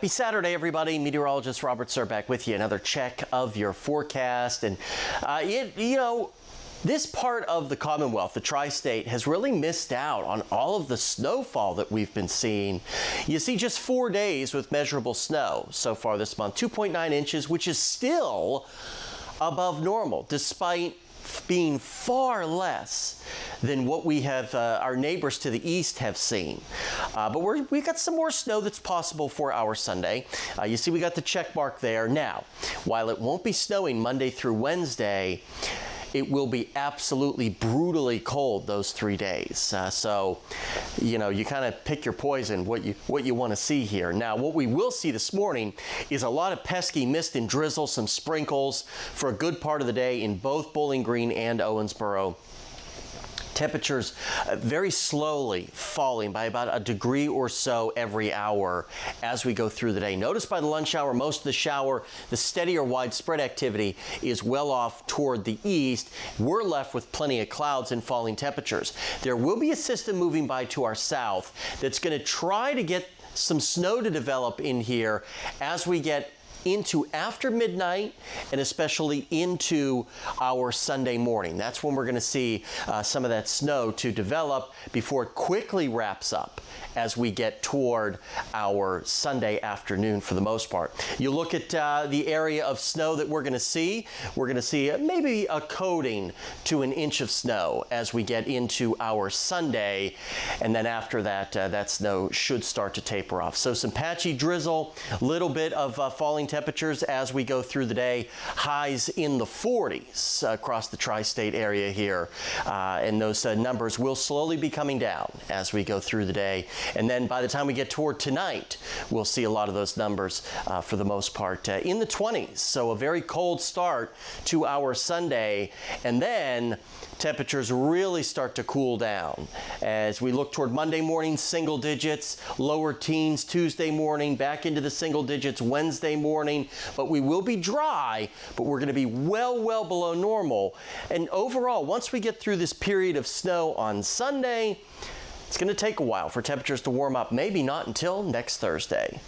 Happy Saturday, everybody. Meteorologist Robert Suhr back with you. Another check of your forecast. And, this part of the Commonwealth, the tri-state, has really missed out on all of the snowfall that we've been seeing. You see just 4 days with measurable snow so far this month, 2.9 inches, which is still above normal, despite being far less than what we have, our neighbors to the east have seen. But we got some more snow that's possible for our Sunday. You see we got the check mark there. Now, while it won't be snowing Monday through Wednesday, it will be absolutely brutally cold those 3 days. So, you kind of pick your poison, what you want to see here. Now, what we will see this morning is a lot of pesky mist and drizzle, some sprinkles for a good part of the day in both Bowling Green and Owensboro. Temperatures very slowly falling by about a degree or so every hour as we go through the day. Notice by the lunch hour, most of the shower, the steady or widespread activity is well off toward the east. We're left with plenty of clouds and falling temperatures. There will be a system moving by to our south that's going to try to get some snow to develop in here as we get into after midnight and especially into our Sunday morning. That's when we're going to see some of that snow to develop before it quickly wraps up as we get toward our Sunday afternoon for the most part. You look at the area of snow that we're going to see. We're going to see maybe a coating to an inch of snow as we get into our Sunday, and then after that, that snow should start to taper off. So some patchy drizzle, little bit of falling temperatures as we go through the day. Highs in the 40s across the tri-state area here, and those numbers will slowly be coming down as we go through the day. And then by the time we get toward tonight, we'll see a lot of those numbers for the most part in the 20s. So a very cold start to our Sunday, and then temperatures really start to cool down as we look toward Monday morning, single digits, lower teens Tuesday morning, back into the single digits Wednesday morning. But we will be dry, but we're going to be well below normal. And overall, once we get through this period of snow on Sunday, it's going to take a while for temperatures to warm up, maybe not until next Thursday.